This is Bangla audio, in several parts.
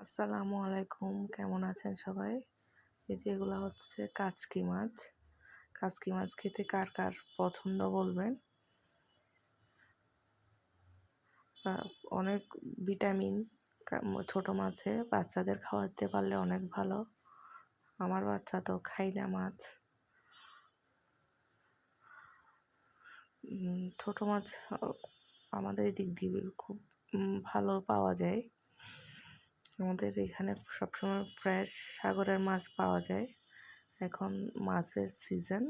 আসসালামু আলাইকুম, কেমন আছেন সবাই? এই যে এগুলা হচ্ছে কাচকি মাছ। কাচকি মাছ খেতে কার কার পছন্দ বলবেন। অনেক ভিটামিন ছোট মাছে, বাচ্চাদের খাওয়াতে পারলে অনেক ভালো। আমার বাচ্চা তো খাই না মাছ। ছোট মাছ আমাদের এদিক দিয়ে খুব ভালো পাওয়া যায়। আমাদের এখানে সবসময় ফ্রেশ সাগরের মাছ পাওয়া যায়। এখন মাছের সিজন,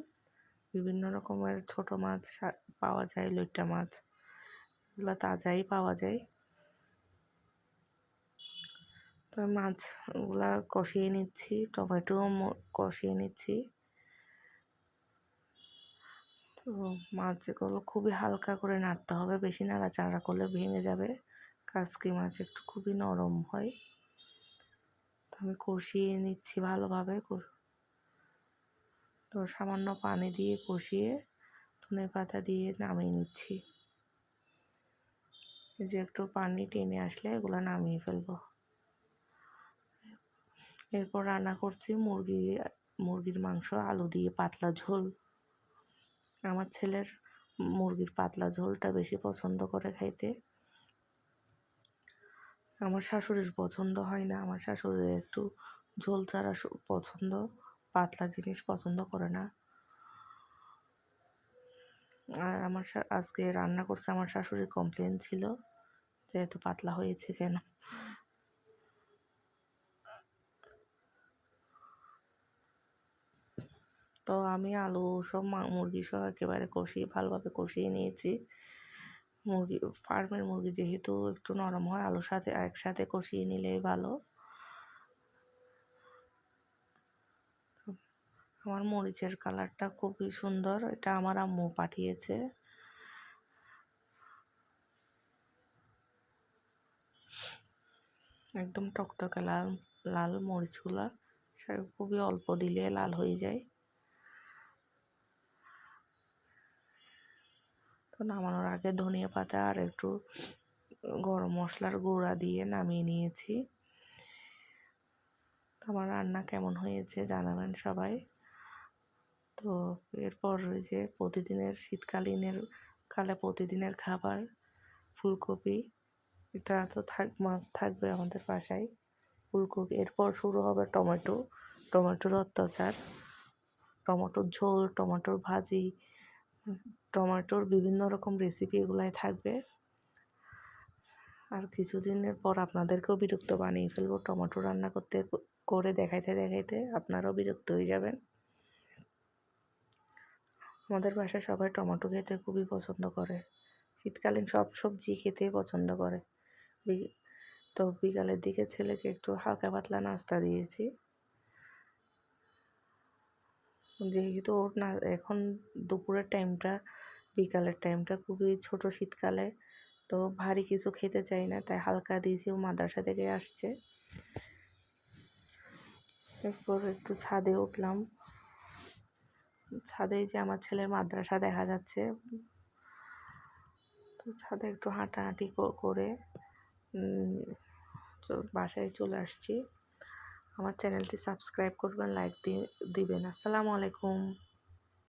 বিভিন্ন রকমের ছোট মাছ পাওয়া যায়, লইট্টা মাছ, এগুলো তাজাই পাওয়া যায়। তো মাছগুলা কষিয়ে নিচ্ছি, টমেটো কষিয়ে নিচ্ছি। তো মাছগুলো খুবই হালকা করে নাড়তে হবে, বেশি নাড়াচাড়া করলে ভেঙে যাবে। কাচকি মাছ একটু খুবই নরম হয়। তো আমি কষিয়ে নিচ্ছি ভালোভাবে। তো সামান্য পানি দিয়ে কষিয়ে ধনেপাতা দিয়ে নামিয়ে নিচ্ছি। এই যে একটু পানি টেনে আসলে এগুলো নামিয়ে ফেলবো। এরপর রান্না করছি মুরগির মাংস আলু দিয়ে পাতলা ঝোল। আমার ছেলের মুরগির পাতলা ঝোলটা বেশি পছন্দ করে খাইতে। আমার শাশুড়ির পছন্দ হয় না, আমার শাশুড়ির একটু ঝোল ছাড়া পছন্দ, পাতলা জিনিস পছন্দ করে না। আজকে রান্না করছে, আমার শাশুড়ির কমপ্লেন ছিল যে এত পাতলা হয়েছে কেন। তো আমি আলু সব মুরগি সহ একেবারে ভালোভাবে কষিয়ে নিয়েছি। ফার্মের মুরগি যেহেতু একটু নরম হয়, আলুর সাথে একসাথে কষিয়ে নিলেই ভালো। আমার মরিচের কালারটা খুবই সুন্দর, এটা আমার আম্মু পাঠিয়েছে। একদম টকটকে লাল লাল মরিচগুলা খুবই অল্প দিলে লাল হয়ে যায়। তো নামানোর আগে ধনিয়া পাতা আর একটু গরম মশলার গুঁড়া দিয়ে নামিয়ে নিয়েছি। তো আমার রান্না কেমন হয়েছে জানাবেন সবাই। তো এরপর ওই যে কালে প্রতিদিনের খাবার ফুলকপি, এটা তো মাছ থাকবে আমাদের বাসায়। ফুলকপি, এরপর শুরু হবে টমেটোর অত্যাচার, টমেটোর ঝোল, টমেটোর ভাজি, টমেটোর বিভিন্ন রকম রেসিপি এগুলাই থাকবে। আর কিছুদিনের পর আপনাদেরকেও বিরক্ত বানিয়ে ফেলবো টমেটো রান্না করে দেখাইতে দেখাইতে, আপনারাও বিরক্ত হয়ে যাবেন। আমাদের বাসায় সবাই টমেটো খেতে খুবই পছন্দ করে, শীতকালীন সব সবজি খেতেই পছন্দ করে। তো বিকালের দিকে ছেলেকে একটু হালকা পাতলা নাস্তা দিয়েছি, যেহেতু ওর না এখন দুপুরের টাইমটা, বিকালের টাইমটা খুবই ছোট শীতকালে, তো ভারী কিছু খেতে চাই না, তাই হালকা দিয়েছি। ও মাদ্রাসা থেকে আসছে। এরপর একটু ছাদে উঠলাম। ছাদে যে আমার ছেলের মাদ্রাসা দেখা যাচ্ছে, তো ছাদে একটু হাঁটাহাঁটি করে বাসায় চলে আসছি। আমার চ্যানেলটি সাবস্ক্রাইব করবেন, লাইক দিবেন। আসসালামু আলাইকুম।